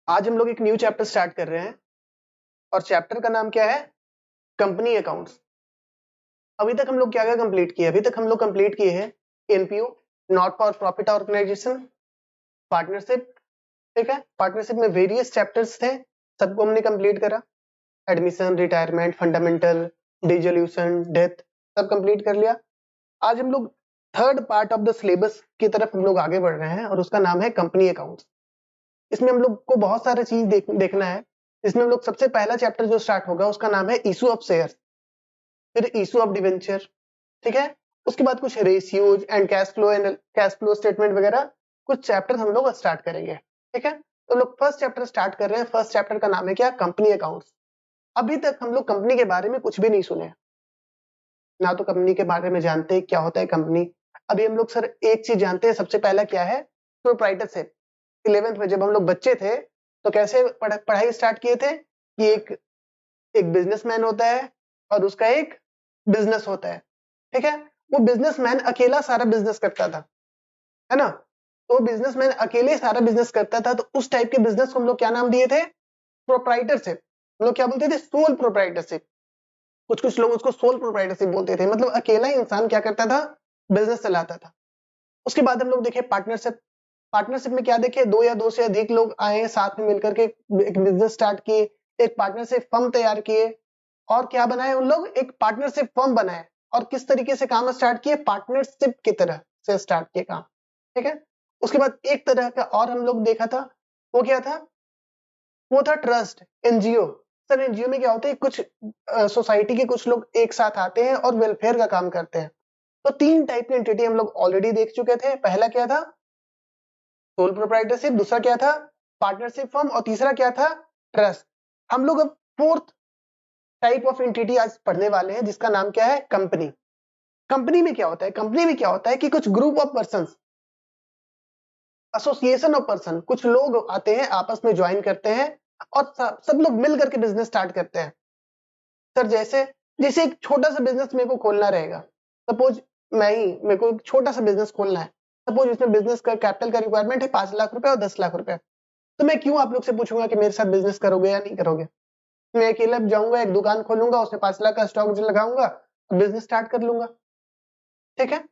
आज हम लोग एक न्यू चैप्टर स्टार्ट कर रहे हैं और चैप्टर का नाम क्या है? Company accounts. अभी तक हम लोग क्या क्या कंप्लीट किए? अभी तक हम लोग कंप्लीट किए हैं NPO, not for profit organization, partnership. ठीक है, पार्टनरशिप में वेरियस चैप्टर्स थे, सबको हमने कंप्लीट करा। Admission, retirement, fundamental, dissolution, death, सब कंप्लीट कर लिया। आज हम लोग third part of the syllabus की तरफ हम लोग आगे बढ़ रहे हैं और उसका नाम है कंपनी अकाउंट्स। इसमें हम लोग को बहुत सारे चीज देखना है। इसमें हम लोग सबसे पहला चैप्टर जो स्टार्ट होगा उसका नाम है इशू ऑफ शेयर, फिर इशू ऑफ डिवेंचर। ठीक है, उसके बाद कुछ ratios and cash flow statement वगैरह कुछ चैप्टर हम लोग स्टार्ट करेंगे। ठीक है, तो लोग फर्स्ट चैप्टर स्टार्ट कर रहे हैं। फर्स्ट चैप्टर का नाम है क्या? Company accounts. अभी तक हम लोग कंपनी के बारे में कुछ भी नहीं सुने, ना तो कंपनी के बारे में जानते हैं क्या होता है कंपनी। अभी हम लोग सर एक चीज जानते हैं, सबसे पहला क्या है? प्रोप्राइटरशिप। 11th में जब हम लोग बच्चे थे तो कैसे पढ़ाई स्टार्ट किए थे कि एक बिजनेसमैन होता है और उसका एक बिजनेस होता है। ठीक है, वो बिजनेसमैन अकेला सारा बिजनेस करता था, है ना? तो बिजनेसमैन अकेले सारा बिजनेस करता था, तो उस टाइप के बिजनेस को हम लोग क्या नाम दिए थे? प्रोप्राइटरशिप। हम लोग क्या बोलते थे? Sole proprietorship. कुछ कुछ लोग उसको सोल प्रोप्राइटरशिप बोलते थे, मतलब अकेला इंसान क्या करता था? बिजनेस चलाता था। उसके बाद हम लोग देखे पार्टनरशिप। पार्टनरशिप में क्या देखे? दो या दो से अधिक लोग आए, साथ में मिलकर के एक बिजनेस स्टार्ट किए, एक पार्टनरशिप फर्म तैयार किए। और क्या बनाए उन लोग? एक पार्टनरशिप फर्म बनाए। और किस तरीके से काम स्टार्ट किए? पार्टनरशिप की तरह से स्टार्ट किए काम। ठीक है, उसके बाद एक तरह का और हम लोग देखा था, वो क्या था? वो था ट्रस्ट, एनजीओ। सर एनजीओ में क्या होता है? कुछ सोसाइटी के कुछ लोग एक साथ आते हैं और वेलफेयर का काम करते हैं। तो तीन टाइप की एंटिटी हम लोग ऑलरेडी देख चुके थे। पहला क्या था? Sole proprietorship. दूसरा क्या था? Partnership firm. और तीसरा क्या था? ट्रस्ट। हम लोग अब फोर्थ टाइप ऑफ एंटिटी आज पढ़ने वाले हैं, जिसका नाम क्या है? कंपनी। कंपनी में क्या होता है? कंपनी में क्या होता है कि कुछ group of person, association of person, कुछ लोग आते हैं, आपस में ज्वाइन करते हैं और सब लोग मिल करके बिजनेस स्टार्ट करते हैं। सर जैसे जैसे एक छोटा सा बिजनेस मेरे को खोलना रहेगा, सपोज मेरे को एक छोटा सा बिजनेस खोलना है। सपोज इसमें बिजनेस का कैपिटल का रिक्वायरमेंट है 5 लाख रुपए और 10 लाख रुपए। तो मैं क्यों आप लोग से पूछूंगा कि मेरे साथ बिजनेस करोगे या नहीं करोगे? मैं अकेला जाऊंगा, एक दुकान खोलूंगा, उसमें 5 लाख का स्टॉक लगाऊंगा, बिजनेस स्टार्ट कर लूंगा। ठीक है,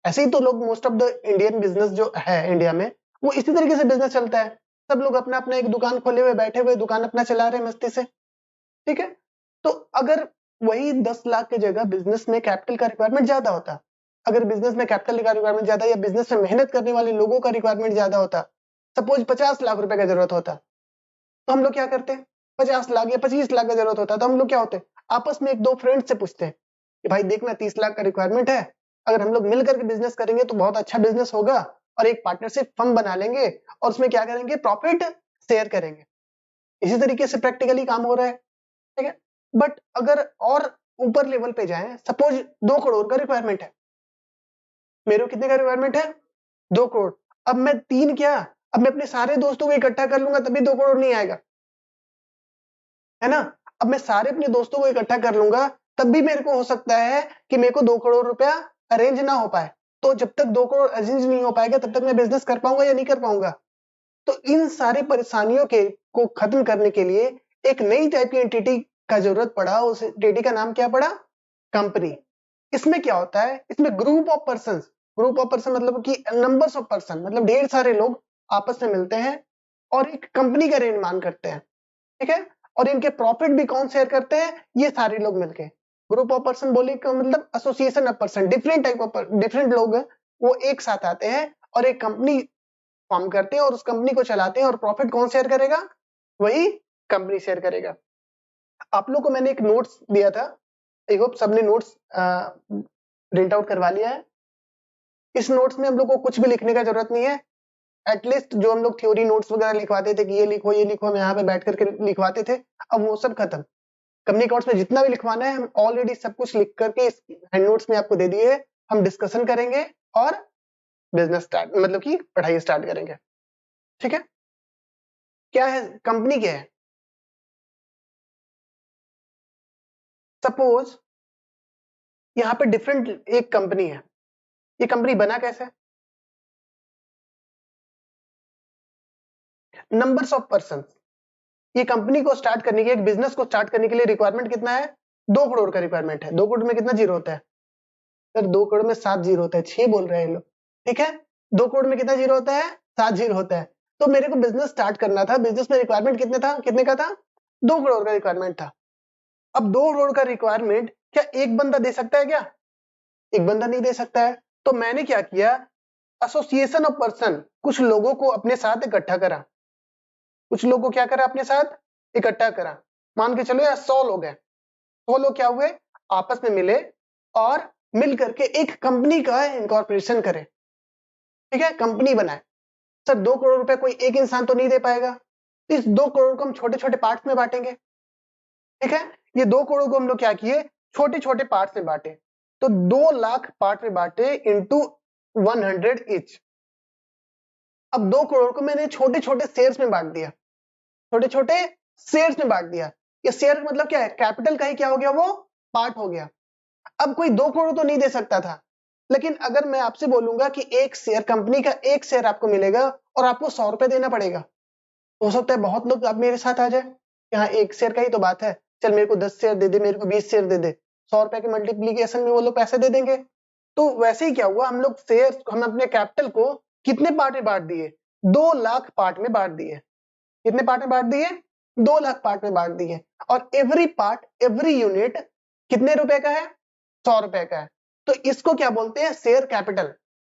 ऐसे ही तो लोग most of the Indian business जो है इंडिया में, वो इसी तरीके से बिजनेस चलता है। सब लोग अपना अपना एक दुकान खोले हुए बैठे हुए दुकान अपना चला रहे हैं मस्ती से। ठीक है, तो अगर वही 10 लाख की जगह बिजनेस में कैपिटल का रिक्वायरमेंट ज्यादा होता, अगर बिजनेस में कैपिटल का रिक्वायरमेंट ज्यादा या बिजनेस में मेहनत करने वाले लोगों का रिक्वायरमेंट ज्यादा होता, सपोज 50 लाख रुपए का जरूरत होता, तो हम लोग क्या करते? 50 लाख या 25 लाख का जरूरत होता तो हम लोग क्या होते? आपस में एक दो फ्रेंड से पूछते हैं कि भाई देखना 30 लाख का रिक्वायरमेंट है, अगर हम लोग मिलकर के बिजनेस करेंगे तो बहुत अच्छा बिजनेस होगा, और एक पार्टनरशिप फर्म बना लेंगे और उसमें क्या करेंगे? प्रॉफिट शेयर करेंगे। इसी तरीके से प्रैक्टिकली काम हो रहा है। ठीक है, बट अगर और ऊपर लेवल पे जाएं, सपोज 2 करोड़ का रिक्वायरमेंट है, मेरे को कितने का रिक्वायरमेंट है? 2 करोड़। अब मैं तीन क्या, अब मैं अपने सारे दोस्तों को इकट्ठा कर लूंगा तभी 2 करोड़ नहीं आएगा, है ना? अब मैं सारे अपने दोस्तों को इकट्ठा कर लूंगा तब भी मेरे को हो सकता है कि मेरे को 2 करोड़ रुपया अरेंज ना हो पाए। तो जब तक 2 करोड़ अरेंज नहीं हो पाएगा तब तक मैं बिजनेस कर पाऊंगा या नहीं कर पाऊंगा? तो इन सारी परेशानियों के को खत्म करने के लिए एक नई टाइप की एंटिटी का जरूरत पड़ा। उस एंटिटी का नाम क्या पड़ा? कंपनी। इसमें क्या होता है? इसमें ग्रुप ऑफ पर्सन मतलब कि नंबर्स ऑफ पर्सन, मतलब ढेर सारे लोग आपस में मिलते हैं और एक कंपनी का निर्माण करते हैं। ठीक है, और इनके प्रॉफिट भी कौन शेयर करते हैं? ये सारे लोग मिलके। ग्रुप ऑफ पर्सन बोले का मतलब association of person, different type of different लोग हैं, वो एक साथ आते हैं और एक कंपनी फॉर्म करते हैं और उस कंपनी को चलाते हैं, और प्रॉफिट कौन शेयर करेगा? वही कंपनी शेयर करेगा। आप लोग को मैंने एक नोट्स दिया था, आई होप सबने नोट्स प्रिंट आउट करवा लिया है। इस नोट्स में हम लोग को कुछ भी लिखने का जरूरत नहीं है। एटलीस्ट जो हम लोग थ्योरी नोट्स वगैरह लिखवाते थे कि ये लिखो हम यहाँ पे बैठ करके लिखवाते थे, अब वो सब खत्म। कंपनी अकाउंट्स में जितना भी लिखवाना है हम ऑलरेडी सब कुछ लिख करके इस हैंड नोट्स में आपको दे दिए। हम डिस्कशन करेंगे और बिजनेस स्टार्ट मतलब कि पढ़ाई स्टार्ट करेंगे। ठीक है, क्या है कंपनी? क्या है? सपोज यहाँ पे डिफरेंट एक कंपनी है, ये कंपनी बना कैसे? नंबर्स ऑफ पर्सन, ये कंपनी को स्टार्ट करने के, एक बिजनेस को स्टार्ट करने के लिए रिक्वायरमेंट कितना है? 2 करोड़ का रिक्वायरमेंट है। 2 करोड़ में कितना जीरो होता है सर? 2 करोड़ में 7 जीरो होता है, 6 बोल रहे हैं लोग, ठीक है। 2 करोड़ में कितना जीरो होता है? 7 जीरो होता है। तो मेरे को बिजनेस स्टार्ट करना था, बिजनेस में रिक्वायरमेंट कितने का था? 2 करोड़ का रिक्वायरमेंट था। अब 2 करोड़ का रिक्वायरमेंट क्या एक बंदा दे सकता है क्या? एक बंदा नहीं दे सकता है। तो मैंने क्या किया, एसोसिएशन ऑफ पर्सन, कुछ लोगों को अपने साथ इकट्ठा करा। कुछ लोगों को क्या करा? अपने साथ इकट्ठा करा। मान के चलो यार 100 लोग हैं। 100 लोग क्या हुए? आपस में मिले और मिल करके एक कंपनी का इनकॉर्पोरेशन करे, ठीक है, कंपनी बनाए। सर 2 करोड़ रुपए कोई एक इंसान तो नहीं दे पाएगा। इस 2 करोड़ को हम छोटे छोटे पार्ट में बांटेंगे, ठीक है। ये 2 करोड़ को हम लोग क्या किए? छोटे छोटे पार्ट में बांटे। तो 2 लाख पार्ट में बांटे इंटू 100 ईच। अब 2 करोड़ को मैंने छोटे छोटे शेयर्स में बांट दिया, छोटे छोटे शेयर्स में बांट दिया। ये शेयर मतलब क्या है? कैपिटल का ही क्या हो गया? वो पार्ट हो गया। अब कोई 2 करोड़ तो नहीं दे सकता था, लेकिन अगर मैं आपसे बोलूंगा कि एक शेयर, कंपनी का एक शेयर आपको मिलेगा और आपको 100 रुपए देना पड़ेगा, तो हो सकता है बहुत लोग आप मेरे साथ आ जाए। यहाँ एक शेयर का ही तो बात है, चल मेरे को 10 शेयर दे दे, मेरे को 20 शेयर दे दे, 100 रुपए के मल्टीप्लीकेशन में वो लोग पैसे दे देंगे। तो वैसे ही क्या हुआ, हम लोग शेयर, हम अपने कैपिटल को कितने पार्ट में बांट दिए? 2 लाख पार्ट में बांट दिए। कितने पार्ट में बांट दिए? 2 लाख पार्ट में बांट दिए। और एवरी पार्ट, एवरी यूनिट कितने रुपए का है? 100 रुपए का है। तो इसको क्या बोलते हैं? Share capital.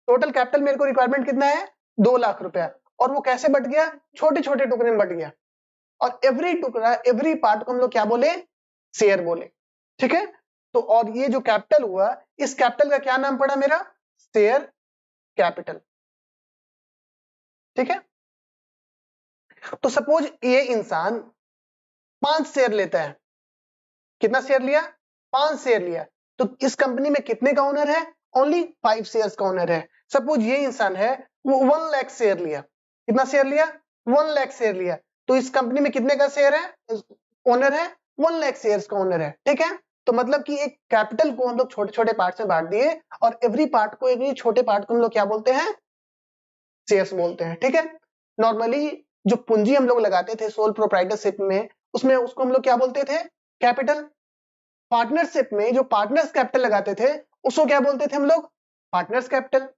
टोटल कैपिटल मेरे को रिक्वायरमेंट कितना है? 2 लाख रुपया। और वो कैसे बट गया? छोटे छोटे टुकड़े में बट गया। और एवरी टुकड़ा, एवरी पार्ट को हम लोग क्या बोले? शेयर बोले, ठीक है। तो और ये जो कैपिटल हुआ, इस कैपिटल का क्या नाम पड़ा मेरा? शेयर कैपिटल, ठीक है। तो सपोज ये इंसान 5 शेयर लेता है। कितना शेयर लिया? 5 शेयर लिया। तो इस कंपनी में कितने का ओनर है? ओनली 5 शेयर्स का ओनर है। सपोज ये इंसान है, वो 1 लाख शेयर लिया। कितना शेयर लिया? 1 लाख शेयर लिया। तो इस कंपनी में कितने का शेयर है? ओनर है 1 लाख शेयर्स का ओनर है, ठीक है। तो मतलब कि एक कैपिटल को हम लोग छोटे छोटे पार्ट में बांट दिए, और एवरी पार्ट को, एवरी छोटे पार्ट को हम लोग क्या बोलते हैं? शेयर्स बोलते हैं, ठीक है। नॉर्मली जो पूंजी हम लोग लगाते थे सोल प्रोप्राइटरशिप में, उसमें उसको हम लोग क्या बोलते थे? कैपिटल। पार्टनरशिप में जो पार्टनर्स कैपिटल लगाते थे, उसको क्या बोलते थे हम लोग? Partners capital.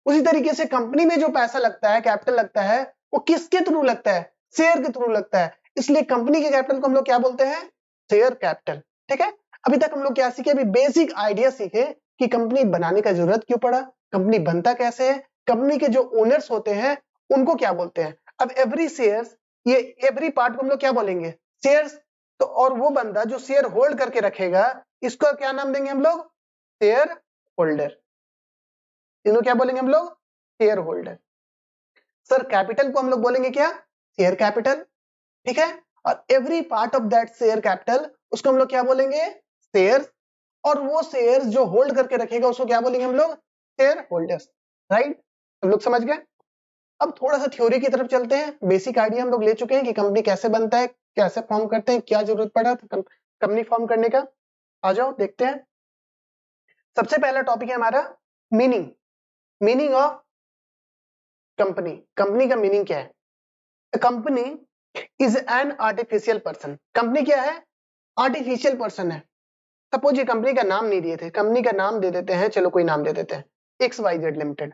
उसी तरीके से कंपनी में जो पैसा लगता है, कैपिटल लगता है, वो किसके थ्रू लगता है? शेयर के थ्रू लगता है। इसलिए कंपनी के कैपिटल को हम लोग क्या बोलते हैं? शेयर कैपिटल, ठीक है। अभी तक हम लोग क्या सीखे? अभी बेसिक आइडिया सीखे कि कंपनी बनाने का जरूरत क्यों पड़ा, कंपनी बनता कैसे है, कंपनी के जो ओनर्स होते हैं उनको क्या बोलते हैं। अब एवरी शेयर्स, ये एवरी पार्ट को हम लोग क्या बोलेंगे? शेयर्स। तो और वो बंदा जो शेयर होल्ड करके रखेगा, इसको क्या नाम देंगे हम लोग? Share holder. इसको क्या बोलेंगे हम लोग? Share holder. सर कैपिटल को हम लोग बोलेंगे क्या? शेयर कैपिटल, ठीक है। और every part of that share capital, उसको हम लोग क्या बोलेंगे? शेयर्स। और वो शेयर्स जो होल्ड करके रखेगा, उसको क्या बोलेंगे हम लोग? Share holders, right. हम लोग समझ गए। अब थोड़ा सा थ्योरी की तरफ चलते हैं। बेसिक आइडिया हम लोग ले चुके हैं कि कंपनी कैसे बनता है, कैसे फॉर्म करते हैं, क्या जरूरत पड़ा कंपनी फॉर्म करने का। आ जाओ देखते हैं। सबसे पहला टॉपिक है हमारा meaning. Meaning of company. Company का मीनिंग क्या है? Company is an artificial person. Company क्या है? आर्टिफिशियल पर्सन है। सपोज ये कंपनी का नाम नहीं दिए थे, कंपनी का नाम दे देते हैं, चलो कोई नाम दे देते हैं, XYZ लिमिटेड।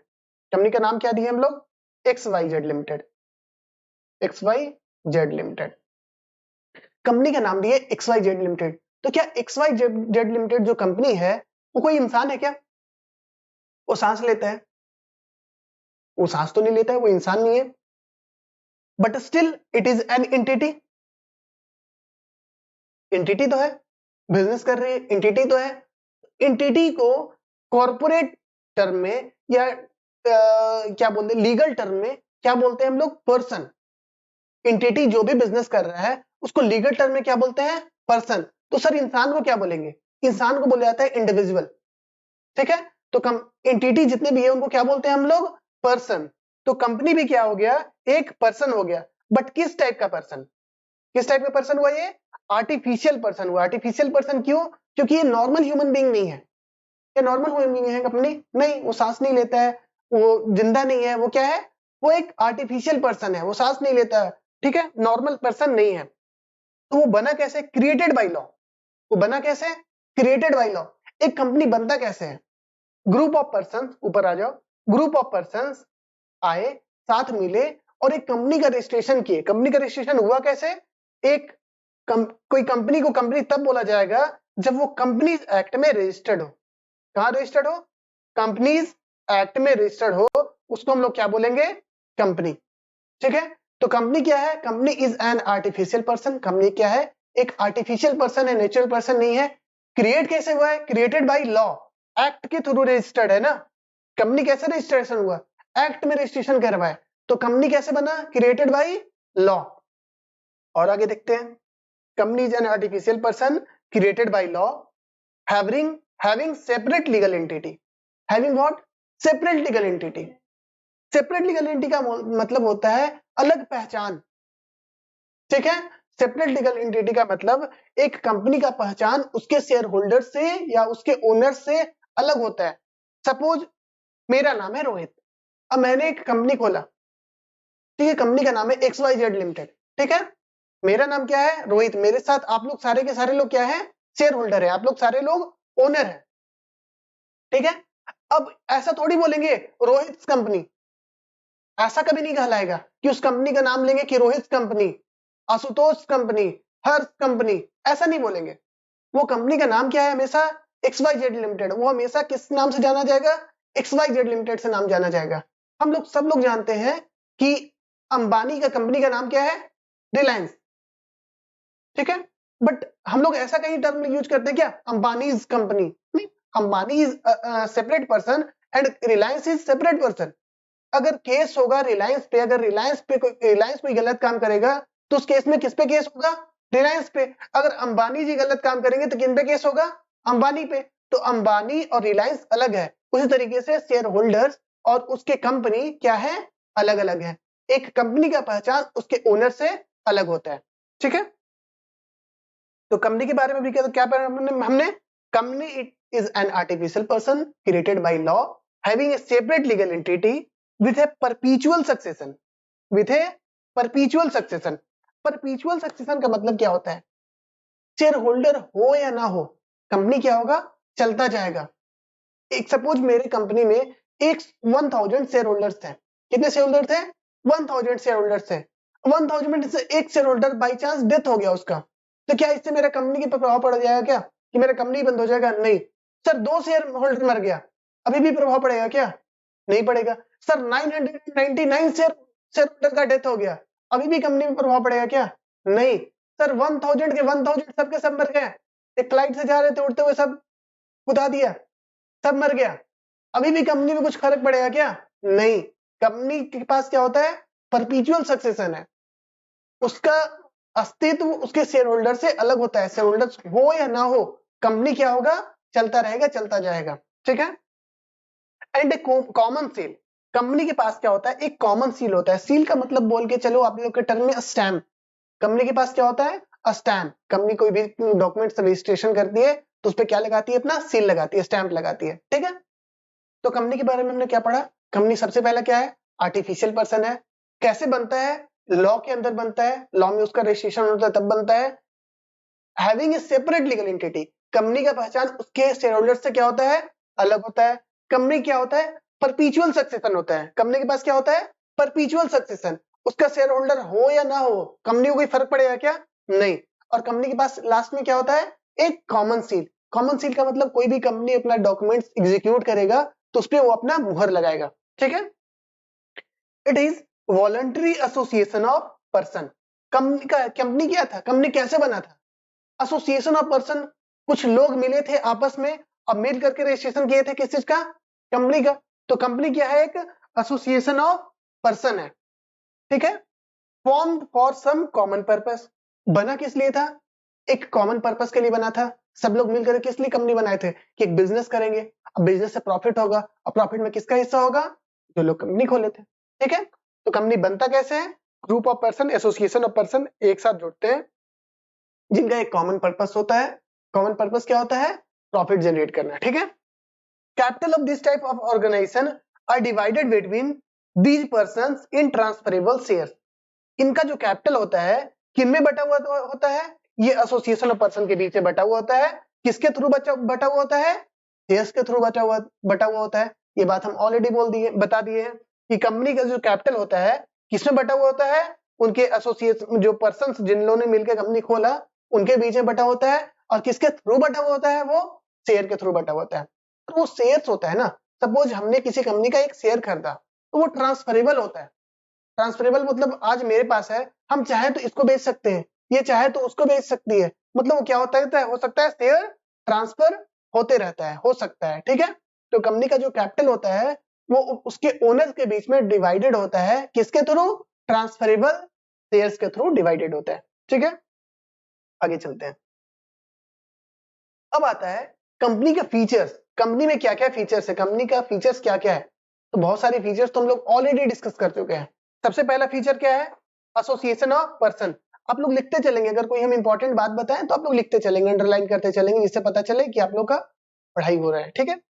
कंपनी का नाम क्या दिए हम लोग? XYZ limited. XYZ limited, company का नाम दिए XYZ लिमिटेड। तो क्या XYZ लिमिटेड जो कंपनी है, वो कोई इंसान है क्या? वो सांस लेता है? वो सांस तो नहीं लेता है, वो इंसान नहीं है। But still it is an entity. Entity तो है, बिजनेस कर रही है, एंटिटी तो है। एंटिटी को कॉर्पोरेट टर्म में या क्या बोलते हैं, लीगल टर्म में क्या बोलते हैं हम लोग? पर्सन। एंटिटी जो भी बिजनेस कर रहा है, उसको लीगल टर्म में क्या बोलते हैं? पर्सन। तो सर इंसान को क्या बोलेंगे? इंसान को बोला जाता है इंडिविजुअल, ठीक है। तो एंटिटी जितने भी है उनको क्या बोलते हैं हम लोग? पर्सन। तो कंपनी भी क्या हो गया? एक पर्सन हो गया। बट किस टाइप का पर्सन? किस टाइप का पर्सन हुआ ये? आर्टिफिशियल पर्सन हुआ। आर्टिफिशियल पर्सन क्यों? क्योंकि ये नॉर्मल ह्यूमन बीइंग नहीं है। ये नॉर्मल ह्यूमन बीइंग है कंपनी नहीं, वो सांस नहीं लेता है, वो जिंदा नहीं है, वो क्या है? वो एक आर्टिफिशियल पर्सन है, वो सांस नहीं लेता है, ठीक है, नॉर्मल पर्सन नहीं है। तो वो बना कैसे? Created by law. वो बना कैसे? Created by law. एक कंपनी बनता कैसे है? ग्रुप ऑफ पर्सन, ऊपर आ जाओ, ग्रुप ऑफ पर्सन आए, साथ मिले और एक कंपनी का रजिस्ट्रेशन किए। कंपनी का रजिस्ट्रेशन हुआ कैसे? एक कोई कंपनी को कंपनी तब बोला जाएगा जब वो कंपनीज एक्ट में रजिस्टर्ड हो। कहां रजिस्टर्ड हो? कंपनीज एक्ट में रजिस्टर्ड हो, उसको हम लोग क्या बोलेंगे? कंपनी। ठीक है, तो कंपनी क्या है? Company is an artificial person. Company क्या है? एक आर्टिफिशियल पर्सन है, नेचुरल पर्सन नहीं है। क्रिएट कैसे हुआ है? क्रिएटेड बाय लॉ, एक्ट के थ्रू रजिस्टर्ड है ना। कंपनी कैसे रजिस्ट्रेशन हुआ? एक्ट में रजिस्ट्रेशन करवाए, तो कंपनी कैसे बना? Created by law. और आगे देखते हैं, company is an artificial person created by law having separate legal entity. Having what? Separate legal entity. Separate legal entity का मतलब होता है अलग पहचान। ठीक है, सेपरेट लीगल एंटिटी का मतलब एक कंपनी का पहचान उसके शेयर होल्डर से या उसके ओनर से अलग होता है। सपोज मेरा नाम है रोहित, अब मैंने एक कंपनी खोला, ठीक है, कंपनी का नाम है XYZ लिमिटेड। ठीक है, मेरा नाम क्या है? रोहित। मेरे साथ आप लोग सारे के सारे लोग क्या है? शेयर होल्डर है, आप लोग सारे लोग ओनर है। ठीक है, अब ऐसा थोड़ी बोलेंगे रोहित कंपनी, ऐसा कभी नहीं कहलाएगा कि उस कंपनी का नाम लेंगे कि रोहित कंपनी, आशुतोष कंपनी, हर्ष कंपनी, ऐसा नहीं बोलेंगे। वो कंपनी का नाम क्या है? हमेशा XYZ लिमिटेड। वो हमेशा किस नाम से जाना जाएगा? XYZ लिमिटेड से नाम जाना जाएगा। हम लोग सब लोग जानते हैं कि अंबानी का कंपनी का नाम क्या है? रिलायंस। ठीक है, बट हम लोग ऐसा कहीं टर्म यूज करते हैं क्या? अंबानीज कंपनी? नहीं, Ambani is separate person and Reliance is separate person. अगर केस होगा रिलायंस पे, अगर रिलायंस कोई गलत काम करेगा तो उस केस में किस पे केस होगा? रिलायंस पे। अगर अंबानी जी गलत काम करेंगे तो किन पे केस होगा? अंबानी पे। तो अंबानी और रिलायंस अलग है, उसी तरीके से शेयर होल्डर्स और उसके कंपनी क्या है? अलग अलग है। एक कंपनी का पहचान उसके ओनर से अलग होता है। ठीक है, तो कंपनी के बारे में भी क्या पढ़ा हमने? Company is an artificial person created by law having a separate legal entity with a perpetual succession, with a perpetual succession। perpetual succession का मतलब क्या होता है? शेयर होल्डर हो या ना हो, कंपनी क्या होगा? चलता जाएगा। एक सपोज मेरी कंपनी में एक 1000 शेयर होल्डर्स थे। कितने शेयर होल्डर थे? 1000 शेयर होल्डर्स थे। 1000 में से एक share holder by chance death हो गया उसका, तो क्या इससे मेरा कंपनी के प्रभाव पड़ जाएगा क्या? कि मेरा कंपनी बंद हो जाएगा? नहीं। सर 2 शेयर होल्डर मर गया, अभी भी प्रभाव पड़ेगा क्या? नहीं पड़ेगा। सर 999 शेयर होल्डर का डेथ हो गया, अभी भी कंपनी में प्रभाव पड़ेगा क्या? नहीं। सर 1000 के 1000 सबके सब मर गए, एक फ्लाइट से जा रहे थे उड़ते हुए, सब उड़ा दिया, सब मर गया, अभी भी कंपनी में कुछ फर्क पड़ेगा क्या? नहीं। कंपनी के पास क्या होता है? परपेचुअल सक्सेशन है, उसका अस्तित्व उसके शेयर होल्डर से अलग होता है। शेयर होल्डर्स हो या ना हो, कंपनी क्या होगा? चलता रहेगा, चलता जाएगा। ठीक है, एंड कॉमन सील। कंपनी के पास क्या होता है? एक कॉमन सील होता है। सील का मतलब बोल के चलो आप लोग के टर्म में स्टैम्प। कंपनी के पास क्या होता है? स्टैम्प। कंपनी कोई भी डॉक्यूमेंट रजिस्ट्रेशन करती है तो उस पर क्या लगाती है? अपना सील लगाती है, स्टैम्प लगाती है। ठीक है, तो कंपनी के बारे में हमने क्या पढ़ा? कंपनी सबसे पहला क्या है? आर्टिफिशियल पर्सन है। कैसे बनता है? लॉ के अंदर बनता है, लॉ में उसका रजिस्ट्रेशन होता है तब बनता है। Having a separate legal entity, company का पहचान उसके शेयर होल्डर से क्या होता है? अलग होता है। कंपनी क्या होता है? परपेचुअल सक्सेशन होता है। कंपनी के पास क्या होता है? Perpetual succession. उसका शेयर होल्डर हो या ना हो, कंपनी को कोई फर्क पड़ेगा क्या? नहीं। और कंपनी के पास लास्ट में क्या होता है? एक कॉमन सील। कॉमन सील का मतलब कोई भी कंपनी अपना डॉक्यूमेंट्स एग्जीक्यूट करेगा तो उसपे वो अपना मुहर लगाएगा। ठीक है, it is voluntary association of person. Company क्या था? कंपनी कैसे बना था? एसोसिएशन ऑफ पर्सन, कुछ लोग मिले थे आपस में और मिल करके रजिस्ट्रेशन किए थे। किस चीज का? कंपनी का। तो कंपनी क्या है? एक एसोसिएशन ऑफ पर्सन है। ठीक है, form for some common purpose. बना किस लिए था? एक कॉमन पर्पस के लिए बना था। सब लोग मिलकर किस लिए कंपनी बनाए थे? कि एक बिजनेस करेंगे, अब बिजनेस से प्रॉफिट होगा, और प्रॉफिट में किसका हिस्सा होगा? जो लोग कंपनी खोले थे। ठीक है, तो कंपनी बनता कैसे है? Group of person, association of person एक साथ जुड़ते हैं जिनका एक कॉमन पर्पस होता है। कॉमन पर्पस क्या होता है? प्रॉफिट जनरेट करना। ठीक है, capital of this type of organization are divided between these persons in transferable shares. इनका जो कैपिटल होता है किन में बटा हुआ होता है? ये एसोसिएशन ऑफ पर्सन के बीच में बटा हुआ होता है। किसके थ्रू बटा हुआ होता है? शेयर्स के थ्रू बटा हुआ होता है। ये बात हम ऑलरेडी बता दिए हैं कि कंपनी का जो कैपिटल होता है किसमें बटा हुआ होता है? उनके एसोसिएशन जो पर्सन जिन लोगों ने मिलकर कंपनी खोला उनके बीच में बटा होता है। और किसके थ्रू बटा हुआ होता है? वो शेयर के थ्रू बटा हुआ होता है। तो वो शेयर्स होता है ना, सपोज हमने किसी कंपनी का एक शेयर खरीदा तो वो ट्रांसफरेबल होता है। ट्रांसफरेबल मतलब आज मेरे पास है, हम चाहे तो इसको बेच सकते हैं, ये चाहे तो उसको बेच सकती है। मतलब वो क्या होता है? हो सकता है शेयर ट्रांसफर होते रहता है, हो सकता है। ठीक है, तो कंपनी का जो कैपिटल होता है वो उसके ओनर्स के बीच में डिवाइडेड होता है। किसके थ्रू? ट्रांसफरेबल शेयर्स के थ्रू डिवाइडेड होता है। ठीक है, आगे चलते हैं। अब आता है कंपनी का फीचर्स। कंपनी में क्या क्या फीचर्स है, कंपनी का फीचर्स क्या क्या है? तो बहुत सारे फीचर्स तो हम लोग ऑलरेडी डिस्कस कर चुके हैं। सबसे पहला फीचर क्या है? Association of person. आप लोग लिखते चलेंगे, अगर कोई हम इंपॉर्टेंट बात बताएं तो आप लोग लिखते चलेंगे, अंडरलाइन करते चलेंगे, जिससे पता चले कि आप लोग का पढ़ाई हो रहा है। ठीक है,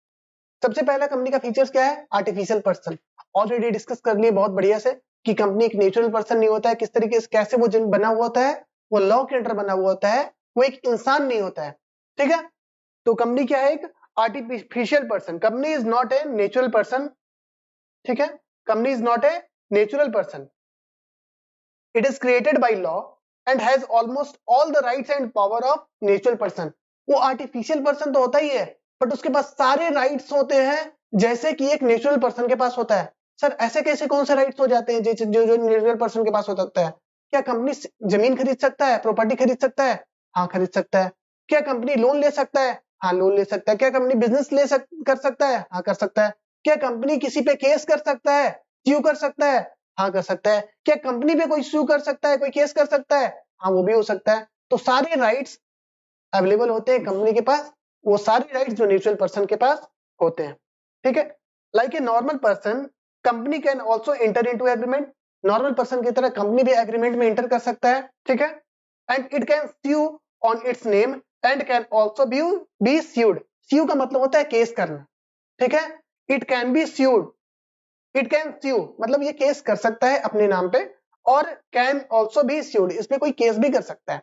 सबसे पहला कंपनी का फीचर्स क्या है? Artificial person. ऑलरेडी डिस्कस कर लिए बहुत बढ़िया से कि कंपनी एक नेचुरल पर्सन नहीं होता है। किस तरीके से, कैसे वो जिन बना हुआ होता है? वो लॉ के अंडर बना हुआ होता है, वो एक इंसान नहीं होता है। ठीक है, तो कंपनी क्या है? एक artificial person. Company is not a natural person. ठीक है, company is not a natural person. It is created by law and has almost all the rights and power of natural person. वो artificial person तो होता ही है, but उसके पास सारे rights होते हैं जैसे कि एक नेचुरल पर्सन के पास होता है। सर ऐसे कैसे कौन से राइट्स हो जाते हैं जो जो नेचुरल पर्सन के पास हो सकता है? क्या कंपनी जमीन खरीद सकता है, प्रॉपर्टी खरीद सकता है? हाँ खरीद सकता है। क्या कंपनी लोन ले सकता है? हाँ लोन ले सकता है। क्या कंपनी बिजनेस कर सकता है? हाँ कर सकता है। क्या कंपनी किसी पे केस कर सकता है, स्यू कर सकता है? हाँ कर सकता है। क्या कंपनी पे कोई स्यू कर सकता है, कोई केस कर सकता है? हाँ वो भी हो सकता है। तो सारे राइट्स अवेलेबल होते हैं कंपनी के पास, वो सारे राइट्स जो नेचुरल पर्सन के पास होते हैं। ठीक है, like a normal person company can also enter into agreement. Normal person की तरह कंपनी भी एग्रीमेंट में एंटर कर सकता है। ठीक है, and it can sue on its name and can also be sued. Sue का मतलब होता है केस करना। ठीक है, it can be sued, it can sue मतलब ये केस कर सकता है अपने नाम पे, और कैन ऑल्सो बी स्यूड, इसमें कोई केस भी कर सकता है।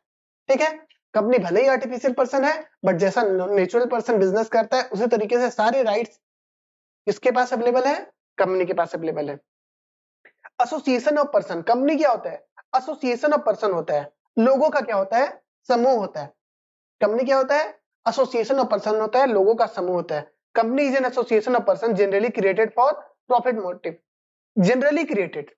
ठीक है, कंपनी भले ही आर्टिफिशियल पर्सन है, बट जैसा नेचुरल पर्सन बिजनेस करता है उसी तरीके से सारे राइट्स किसके पास अवेलेबल है? कंपनी के पास अवेलेबल है। Association of person. कंपनी क्या होता है? एसोसिएशन ऑफ पर्सन होता है। लोगों का क्या होता है? समूह होता है। कंपनी क्या होता है? एसोसिएशन ऑफ पर्सन होता है, लोगों का समूह होता है। Company is an association of person generally created for profit motive. Generally created,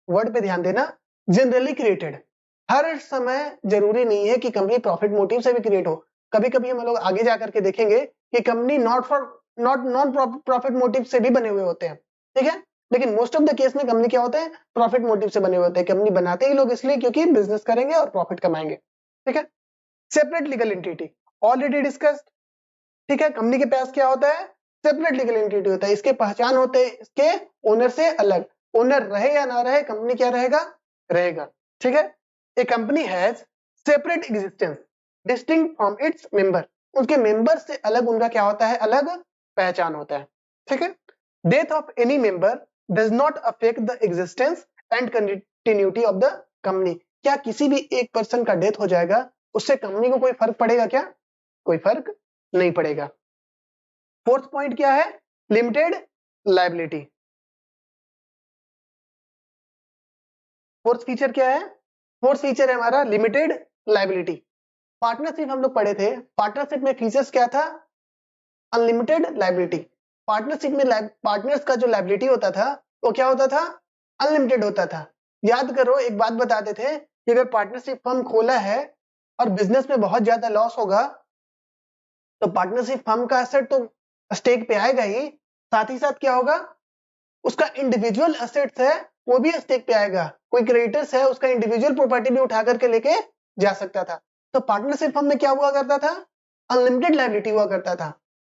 word पे ध्यान देना, जनरली क्रिएटेड। हर समय जरूरी नहीं है कि कंपनी प्रॉफिट मोटिव से भी क्रिएट हो। कभी कभी हम लोग आगे जाकर के देखेंगे कि कंपनी नॉन प्रॉफिट मोटिव से भी बने हुए होते हैं। ठीक है, लेकिन मोस्ट ऑफ द केस में कंपनी क्या होते हैं? प्रॉफिट मोटिव से बने हुए होते हैं। कंपनी बनाते ही लोग इसलिए क्योंकि बिजनेस करेंगे और प्रॉफिट कमाएंगे। ठीक है, separate legal entity, already discussed. ठीक है, कंपनी के पास क्या होता है? सेपरेट लीगल एंटिटी होता है। इसके पहचान होते हैं इसके ओनर से अलग। ओनर रहे या ना रहे, कंपनी क्या रहेगा? रहेगा। ठीक है, a company has separate existence distinct from its member. उनके मेंबर से अलग उनका क्या होता है? अलग पहचान होता है। ठीक है, death of any member does not affect the existence and continuity of the company. क्या किसी भी एक पर्सन का डेथ हो जाएगा उससे कंपनी को कोई फर्क पड़ेगा क्या? कोई फर्क नहीं पड़ेगा। फोर्थ पॉइंट क्या है? Limited liability. फोर्थ फीचर क्या है? फोर्थ फीचर है हमारा लिमिटेड लायबिलिटी। पार्टनरशिप हम लोग पढ़े थे, पार्टनरशिप में फीचर्स क्या था? Unlimited liability. पार्टनरशिप में पार्टनर्स का जो लायबिलिटी होता था वो क्या होता था? अनलिमिटेड होता था। याद करो, एक बात बताते थे कि अगर पार्टनरशिप फर्म खोला है और बिजनेस में बहुत ज्यादा लॉस होगा तो पार्टनरशिप फर्म का एसेट तो स्टेक पे आएगा ही, साथ ही साथ क्या होगा? उसका इंडिविजुअल एसेट्स है वो भी स्टेक पे आएगा। कोई क्रेडिटर्स है उसका इंडिविजुअल प्रॉपर्टी भी उठा करके लेके जा सकता था। तो पार्टनरशिप फर्म में क्या हुआ करता था? अनलिमिटेड लायबिलिटी हुआ करता था।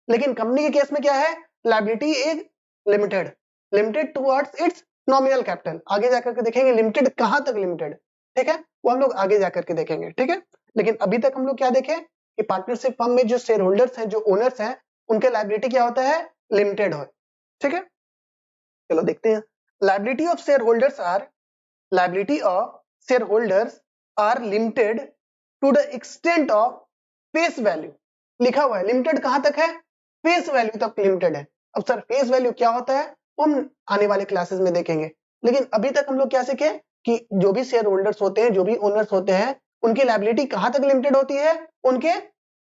लेकिन कंपनी के केस में क्या है? Liability is limited, limited towards it's nominal capital. आगे जाकर के देखेंगे लिमिटेड कहां तक लिमिटेड। ठीक है, वो हम लोग आगे जाकर के देखेंगे। ठीक है, लेकिन अभी तक हम लोग क्या देखें कि पार्टनरशिप फर्म में जो शेयर होल्डर्स हैं, जो ओनर्स हैं, उनके लायबिलिटी क्या होता है? लिमिटेड हो। ठीक है, चलो देखते हैं। Liability of share holders are, liability of share holders are limited to the extent of face value. लिखा हुआ है लिमिटेड कहां तक है, फेस वैल्यू तक लिमिटेड है। अब सर फेस वैल्यू क्या होता है वो हम आने वाले क्लासेस में देखेंगे, लेकिन अभी तक हम लोग क्या सीखे कि जो भी शेयर होल्डर्स होते हैं, जो भी ओनर्स होते हैं, उनकी लायबिलिटी कहां तक लिमिटेड होती है, उनके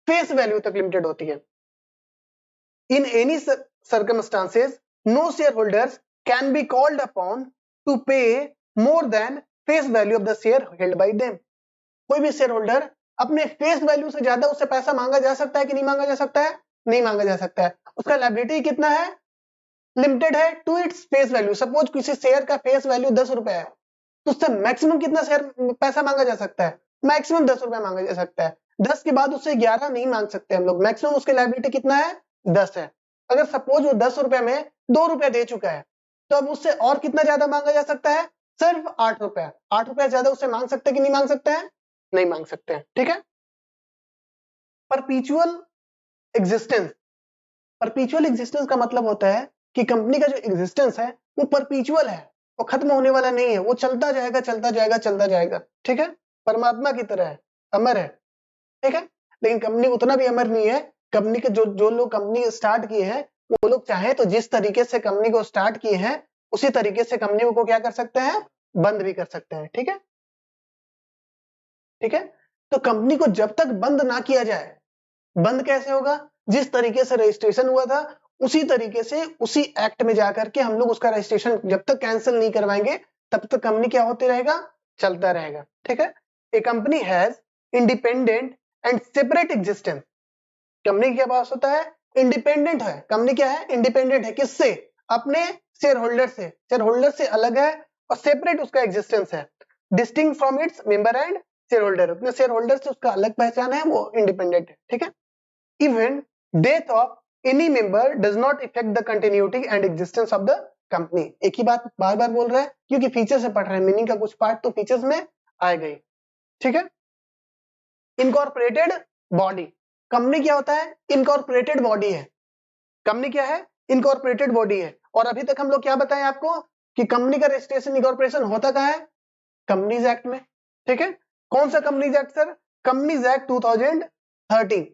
फेस वैल्यू तक लिमिटेड होती है। In any circumstances no shareholders can be called upon to pay more than face value of the share held by them। कोई भी शेयर होल्डर अपने फेस वैल्यू से ज्यादा उससे पैसा मांगा जा सकता है कि नहीं मांगा जा सकता है, नहीं मांगा जा सकता है। उसका लायबिलिटी कितना है, लिमिटेड है to its face value. Suppose किसी शेयर का फेस वैल्यू 10 रुपए है, तो उससे मैक्सिमम कितना शेयर पैसा मांगा जा सकता है, मैक्सिमम 10 रुपए मांगा जा सकता है। 10 के बाद उससे 11 नहीं मांग सकते हम लोग, मैक्सिमम उसकी लायबिलिटी कितना है, 10 है। अगर सपोज वो 10 रुपए में 2 रुपए दे चुका है, तो अब उससे और कितना ज्यादा मांगा जा सकता है, सिर्फ 8 रुपए। 8 रुपए ज्यादा उससे मांग सकते हैं कि नहीं मांग सकते हैं, नहीं मांग सकते हैं। ठीक है। परपीचुअल एग्जिस्टेंस। परपीचुअल एग्जिस्टेंस का मतलब होता है कि कंपनी का जो एग्जिस्टेंस है वो परपीचुअल है, वो खत्म होने वाला नहीं है, वो चलता जाएगा चलता जाएगा चलता जाएगा। ठीक है। परमात्मा की तरह है, अमर है। ठीक है। लेकिन कंपनी उतना भी अमर नहीं है। कंपनी के जो लोग कंपनी स्टार्ट किए हैं, वो लोग चाहे तो जिस तरीके से कंपनी को स्टार्ट किए हैं उसी तरीके से कंपनी को क्या कर सकते हैं, बंद भी कर सकते हैं। ठीक है। ठीक है। तो कंपनी को जब तक बंद ना किया जाए, बंद कैसे होगा, जिस तरीके से रजिस्ट्रेशन हुआ था उसी तरीके से उसी एक्ट में जाकर के हम लोग उसका रजिस्ट्रेशन जब तक कैंसिल नहीं करवाएंगे तब तक कंपनी क्या होते रहेगा, चलता रहेगा। ठीक है। A company has independent and separate existence. Company के पास होता है इंडिपेंडेंट है, कंपनी क्या है, इंडिपेंडेंट है किससे, अपने शेयर होल्डर से, शेयर होल्डर से अलग है, और सेपरेट उसका एग्जिस्टेंस है, distinct from its member and share holder. अपने शेयर होल्डर से उसका अलग पहचान है, वो इंडिपेंडेंट है। ठीक है। Even death of any member does not affect the continuity and existence of the company। एक ही बात बार बार बोल रहा है क्योंकि फीचर से पढ़ रहे हैं, मीनिंग का कुछ पार्ट तो फीचर्स में आएगा ही। ठीक है। Incorporated body. कंपनी क्या होता है, इनकॉर्पोरेटेड बॉडी है। कंपनी क्या है, इनकॉर्पोरेटेड बॉडी है। और अभी तक हम लोग क्या बताएं आपको कि कंपनी का रजिस्ट्रेशन इनकॉर्पोरेशन होता कहां है, कंपनीज एक्ट में। ठीक है। कौन सा companies act sir, companies act 2013।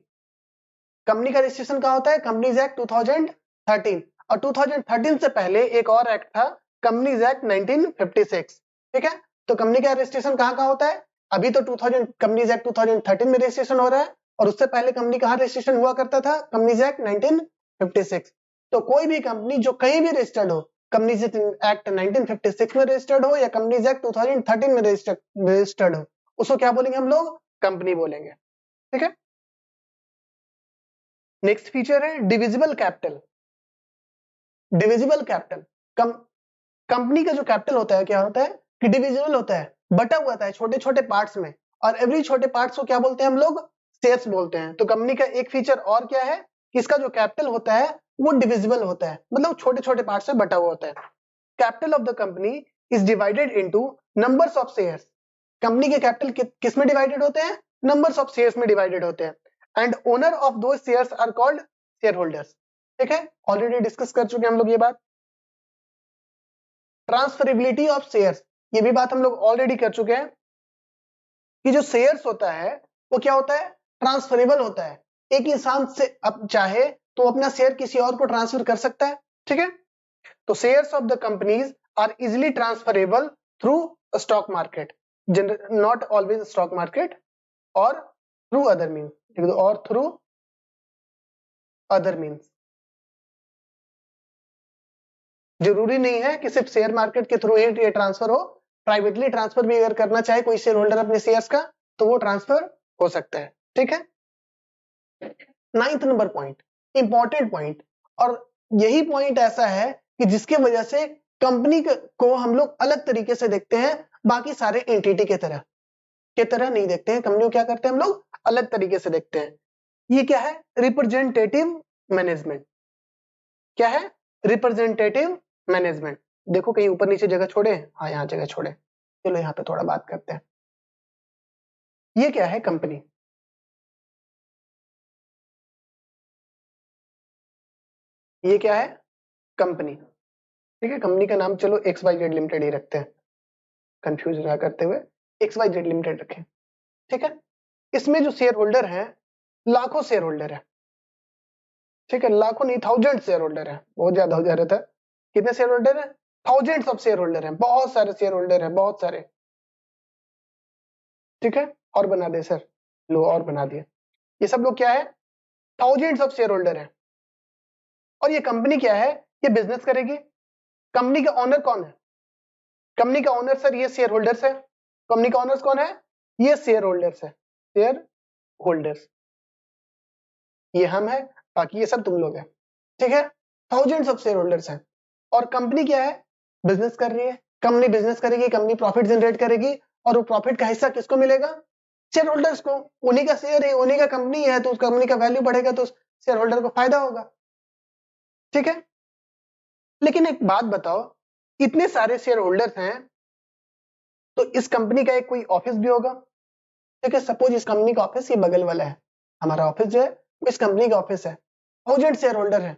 Company का रजिस्ट्रेशन कहाँ होता है, कंपनीज एक्ट 2013। और 2013 से पहले एक और एक्ट था, कंपनीज एक्ट 1956। ठीक है। तो कंपनी का रजिस्ट्रेशन कहाँ कहाँ होता है, अभी तो 2000 कंपनीज एक्ट 2013 में रजिस्ट्रेशन हो रहा है, और उससे पहले कंपनी कहाँ रजिस्ट्रेशन हुआ करता था, कंपनीज एक्ट 1956। तो कोई भी कंपनी जो कहीं भी रजिस्टर्ड हो, कंपनीज एक्ट 1956 में रजिस्टर्ड हो या कंपनीज एक्ट 2013 में रजिस्टर्ड हो, उसको क्या बोलेंगे हम लोग, कंपनी बोलेंगे। ठीक है। नेक्स्ट फीचर है divisible capital. Divisible capital, company का जो कैपिटल होता है क्या होता है कि डिविजिबल होता है, बटा हुआ होता है छोटे छोटे पार्ट्स में, और एवरी छोटे पार्ट्स को क्या बोलते हैं हम लोग, शेयर्स बोलते हैं। तो कंपनी का एक फीचर और क्या है कि इसका जो कैपिटल होता है वो डिविजिबल होता है, मतलब छोटे छोटे पार्ट्स में बटा हुआ होता है। Capital of the company is divided into numbers of shares. Company के कैपिटल किस में डिवाइडेड होते हैं, नंबर्स ऑफ शेयर्स में डिवाइडेड होते हैं। And owner of those shares are called share holders. ठीक है। ऑलरेडी डिस्कस कर चुके हैं हम लोग ये बात। ट्रांसफरेबिलिटी ऑफ शेयर्स, ये भी बात हम लोग ऑलरेडी कर चुके हैं कि जो शेयर्स होता है वो क्या होता है, ट्रांसफरेबल होता है। एक इंसान से अब चाहे तो अपना शेयर किसी और को ट्रांसफर कर सकता है। ठीक है। तो shares of the companies are easily transferable through stock market, not always stock market, और थ्रू अदर मीन्स, और थ्रू अदर मीन्स। जरूरी नहीं है कि सिर्फ शेयर मार्केट के थ्रू ही ये ट्रांसफर हो, प्राइवेटली ट्रांसफर भी अगर करना चाहे कोई शेयर होल्डर अपने शेयर्स का तो वो ट्रांसफर हो सकता है। ठीक है। 9th number point, important point, और यही पॉइंट ऐसा है कि जिसके वजह से कंपनी को हम लोग अलग तरीके से देखते हैं, बाकी सारे एंटिटी के तरह नहीं देखते हैं। कंपनी को क्या करते हैं हम लोग, अलग तरीके से देखते हैं। ये क्या है, रिप्रेजेंटेटिव मैनेजमेंट। क्या है, रिप्रेजेंटेटिव मैनेजमेंट। देखो कहीं ऊपर नीचे जगह छोड़े, हाँ यहाँ जगह छोड़े। चलो यहाँ पे थोड़ा बात करते हैं। ये क्या है, कंपनी। ये क्या है, कंपनी। ठीक है। कंपनी का नाम चलो XYZ लिमिटेड ही रखते हैं, कंफ्यूज ना करते हुए XYZ लिमिटेड रखें। ठीक है। इसमें जो शेयर होल्डर है लाखों शेयर होल्डर है, ठीक है, लाखों नहीं थाउजेंड शेयर होल्डर है, बहुत ज्यादा हो जा रहा था। कितने शेयर होल्डर है? थाउजेंड्स ऑफ शेयर होल्डर है, बहुत सारे शेयर होल्डर है, बहुत सारे, ठीक है। और बना दे सर, लो और बना दिया। ये सब लोग क्या है? थाउजेंड्स ऑफ शेयर होल्डर है। और ये कंपनी क्या है? ये बिजनेस करेगी। कंपनी का ओनर कौन है? कंपनी का ओनर सर ये शेयर होल्डर्स है। कंपनी का ओनर्स कौन है? ये शेयर होल्डर्स है, शेयर होल्डर्स। ये हम है, बाकी ये सब तुम लोग है, ठीक है। थाउजेंड्स ऑफ शेयर होल्डर्स हैं। और कंपनी क्या है? बिजनेस कर रही है। कंपनी बिजनेस करेगी, कंपनी प्रॉफिट जनरेट करेगी, और वो प्रॉफिट का हिस्सा किसको मिलेगा? शेयर होल्डर्स को। उन्हीं का शेयर है, उन्हीं का कंपनी है, तो उस कंपनी का वैल्यू बढ़ेगा तो शेयर होल्डर को फायदा होगा, ठीक है। लेकिन एक बात बताओ, इतने सारे शेयर होल्डर्स हैं तो इस कंपनी का एक कोई ऑफिस भी होगा, ठीक है। सपोज इस कंपनी का ऑफिस ये बगल वाला है, हमारा ऑफिस जो है वो इस कंपनी का ऑफिस है, थाउजेंड शेयर होल्डर है।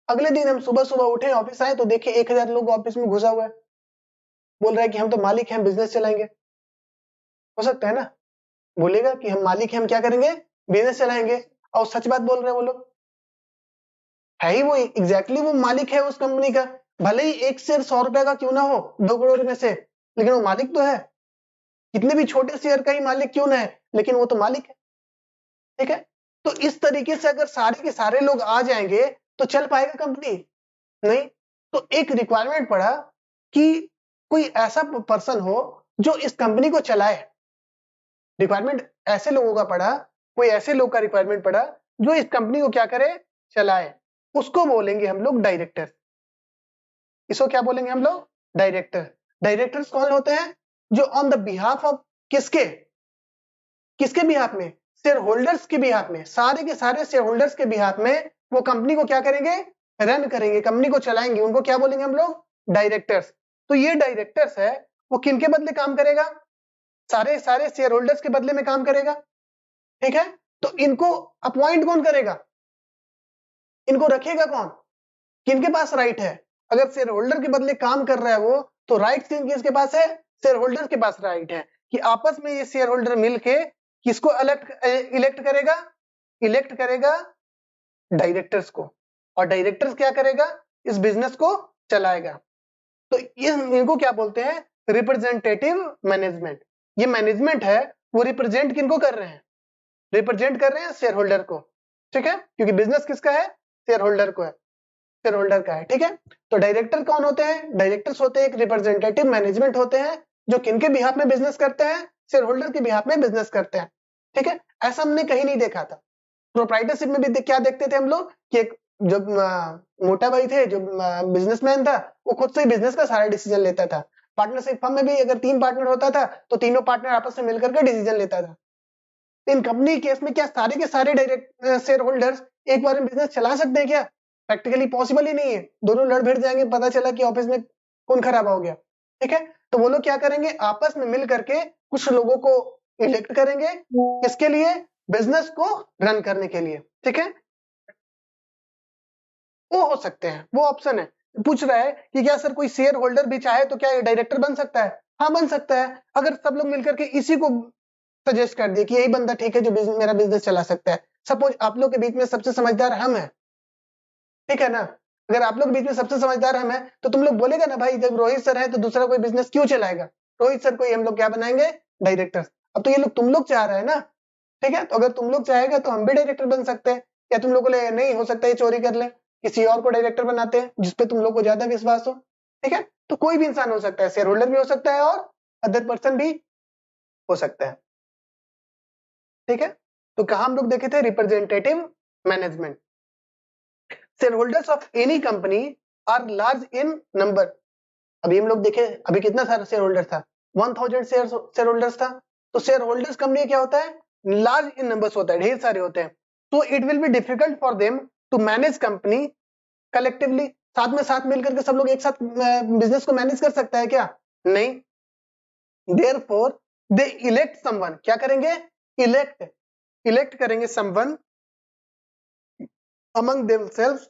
अगले दिन हम सुबह सुबह उठे, ऑफिस आए तो देखे 1000 लोग ऑफिस में घुसा हुआ है, बोल रहा है कि हम तो मालिक हैं, बिजनेस चलाएंगे। हो सकता है ना, बोलेगा कि हम मालिक हैं, हम क्या करेंगे? बिजनेस चलाएंगे। और सच बात बोल रहे हैं वो लोग, है ही वो एग्जैक्टली वो मालिक है उस कंपनी का। भले ही एक शेयर 100 रुपए का क्यों ना हो 2 करोड़ में से, लेकिन वो मालिक तो है। कितने भी छोटे शेयर का ही मालिक क्यों ना है, लेकिन वो तो मालिक है, ठीक है। तो इस तरीके से अगर सारे के सारे लोग आ जाएंगे तो चल पाएगा कंपनी? नहीं। तो एक रिक्वायरमेंट पड़ा कि कोई ऐसा पर्सन हो जो इस कंपनी को चलाए। रिक्वायरमेंट ऐसे लोगों का पड़ा, कोई ऐसे लोग का रिक्वायरमेंट पड़ा जो इस कंपनी को क्या करे? चलाए। उसको बोलेंगे हम लोग डायरेक्टर। इसको क्या बोलेंगे हम लोग? डायरेक्टर। डायरेक्टर्स कौन होते हैं? जो ऑन द बिहाफ ऑफ किसके? किसके बिहाफ में? शेयर होल्डर्स के बिहाफ में, सारे के सारे शेयर होल्डर्स के बिहाफ में वो कंपनी को क्या करेंगे? रन करेंगे, कंपनी को चलाएंगे। उनको क्या बोलेंगे हम लोग? डायरेक्टर्स। तो ये डायरेक्टर्स है, वो किनके बदले काम करेगा? सारे सारे शेयर होल्डर्स के बदले में काम करेगा, ठीक है। तो इनको अपॉइंट कौन करेगा? इनको रखेगा कौन? किनके पास राइट है? अगर शेयर होल्डर के बदले काम कर रहा है वो, तो राइट किसके पास है? शेयर होल्डर के पास राइट है कि आपस में ये शेयर होल्डर मिलके किसको इलेक्ट करेगा? इलेक्ट करेगा डायरेक्टर्स को। और डायरेक्टर्स क्या करेगा? इस बिजनेस को चलाएगा। तो इनको क्या बोलते हैं? Representative management. ये मैनेजमेंट है, वो रिप्रेजेंट किनको कर रहे हैं? रिप्रेजेंट कर रहे हैं शेयर होल्डर को, ठीक है, क्योंकि बिजनेस किसका है? शेयर होल्डर को है, शेयर होल्डर का है, ठीक है। तो डायरेक्टर कौन होते हैं? डायरेक्टर्स होते हैं एक रिप्रेजेंटेटिव मैनेजमेंट होते हैं, जो किनके बिहाफ में बिजनेस करते हैं? शेयर होल्डर के बिहाफ में बिजनेस करते हैं, ठीक है। ऐसा हमने कहीं नहीं देखा था। प्रोप्राइटरशिप में भी क्या देखते थे हम लोग कि एक जब मोटा भाई थे, जो बिजनेसमैन था, वो खुद से ही बिजनेस का सारा डिसीजन लेता था। पार्टनरशिप फर्म में भी अगर 3 पार्टनर होता था तो तीनों पार्टनर आपस में मिलकर के डिसीजन लेता था। इन कंपनी केस में क्या सारे के सारे डायरेक्ट शेयर होल्डर्स एक बार में बिजनेस चला सकते हैं क्या? प्रैक्टिकली पॉसिबल ही नहीं है। दोनों लड़ भिड़ जाएंगे, पता चला कि ऑफिस में खून खराबा हो गया, ठीक है। तो वो लोग क्या करेंगे? आपस में मिल करके कुछ लोगों को इलेक्ट करेंगे, किसके लिए? बिजनेस को रन करने के लिए, ठीक है। वो हो सकते हैं, वो ऑप्शन है। पूछ रहा है कि क्या सर कोई शेयर होल्डर भी चाहे तो क्या डायरेक्टर बन सकता है? हाँ बन सकता है, अगर सब लोग मिलकर के इसी को सजेस्ट कर दिए कि यही बंदा ठीक है जो मेरा बिजनेस चला सकता है। सपोज आप लोग के बीच में सबसे समझदार हम है, ठीक है ना। अगर आप लोग बीच में सबसे समझदार हम है तो तुम लोग बोलेगा ना, भाई जब रोहित सर है तो दूसरा कोई बिजनेस क्यों चलाएगा? रोहित सर को ही हम लोग क्या बनाएंगे? डायरेक्टर। अब तो ये लोग तुम लोग चाह रहे हैं ना, ठीक है। तो अगर तुम लोग चाहेगा तो हम भी डायरेक्टर बन सकते हैं। या तुम लोग को नहीं हो सकता, ये चोरी कर ले, किसी और को डायरेक्टर बनाते हैं जिसपे तुम लोग को ज्यादा विश्वास हो, ठीक है। तो कोई भी इंसान हो सकता है, शेयर होल्डर भी हो सकता है और अदर पर्सन भी हो सकता है, ठीक है। तो कहा हम लोग देखे थे? Representative management. Share holders of any company are large in number. अभी हम लोग देखे, अभी कितना सारा शेयर होल्डर था? 1000 शेयर होल्डर्स था। तो शेयर होल्डर्स कंपनी क्या होता है? लार्ज इन नंबर्स होता है, ढेर सारे होते हैं। तो it will be difficult for them to manage company collectively. साथ मिलकर के सब लोग एक साथ बिजनेस को मैनेज कर सकता है क्या? नहीं। Therefore they elect someone. क्या करेंगे? इलेक्ट करेंगे someone among themselves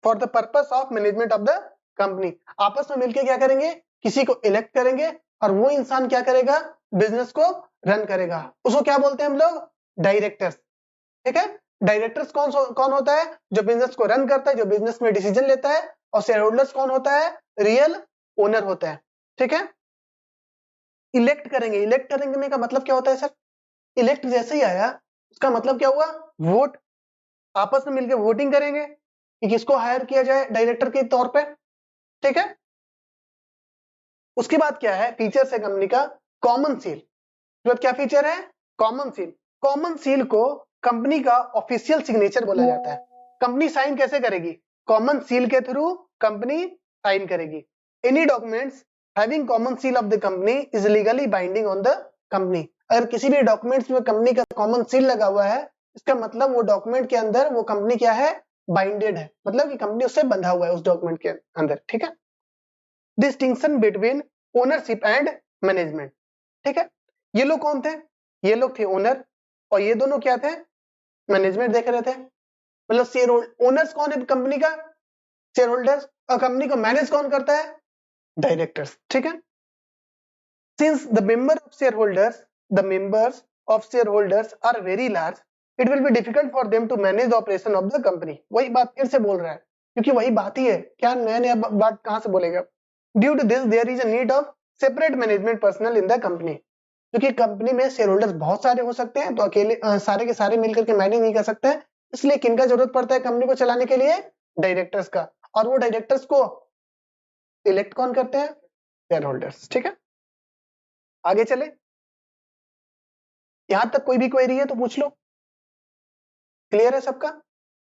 for the purpose of management of the company. आपस में मिलकर क्या करेंगे? किसी को इलेक्ट करेंगे और वो इंसान क्या करेगा? बिजनेस को रन करेगा। उसको क्या बोलते हैं हम लोग? डायरेक्टर्स। ठीक है, डायरेक्टर्स कौन होता है? जो बिजनेस को रन करता है, जो बिजनेस में डिसीजन लेता है। और शेयर होल्डर्स कौन होता है? रियल ओनर होता है। ठीक है, इलेक्ट करने का मतलब क्या होता है सर? इलेक्ट जैसे ही आया उसका मतलब क्या हुआ? वोट। आपस में मिलकर वोटिंग करेंगे कि किसको हायर किया जाए डायरेक्टर के तौर पे। ठीक है, उसके बाद क्या है? फीचर्स है कंपनी का कॉमन सील। उसके बाद क्या फीचर है? Common seal. कॉमन सील को कंपनी का ऑफिशियल सिग्नेचर बोला जाता है। कंपनी साइन कैसे करेगी? कॉमन सील के थ्रू कंपनी साइन करेगी। Any documents having common seal of the company is legally binding on the company. अगर किसी भी डॉक्यूमेंट्स में कंपनी का कॉमन सील लगा हुआ है, इसका मतलब वो डॉक्यूमेंट के अंदर वो कंपनी क्या है? बाइंडेड है, मतलब कि कंपनी उससे बंधा हुआ है उस डॉक्यूमेंट के अंदर। ठीक है, distinction between ownership and management. ठीक है, ये लोग कौन थे? ये लोग थे ओनर, और ये दोनों क्या थे? मैनेजमेंट देख रहे थे। मतलब शेयर ओनर्स कौन है कंपनी का? Share holders. और कंपनी को मैनेज कौन करता है? डायरेक्टर्स। ठीक है, since the members of shareholders are very large, it will be difficult for them to manage the operation of the company। वही बात फिर से बोल रहा है, क्योंकि वही बात ही है। क्या नया नया बात कहां से बोलेगा? Due to this there is a need of separate management personal in the company. क्योंकि कंपनी में शेयर होल्डर्स बहुत सारे हो सकते हैं, तो अकेले सारे के सारे मिलकर के मैनेज नहीं कर सकते हैं। इसलिए किनका जरूरत पड़ता है कंपनी को चलाने के लिए? डायरेक्टर्स का। और वो डायरेक्टर्स को इलेक्ट कौन करते हैं? Share holders. ठीक है, आगे चले। यहां तक कोई भी क्वेरी है तो पूछ लो। क्लियर है सबका?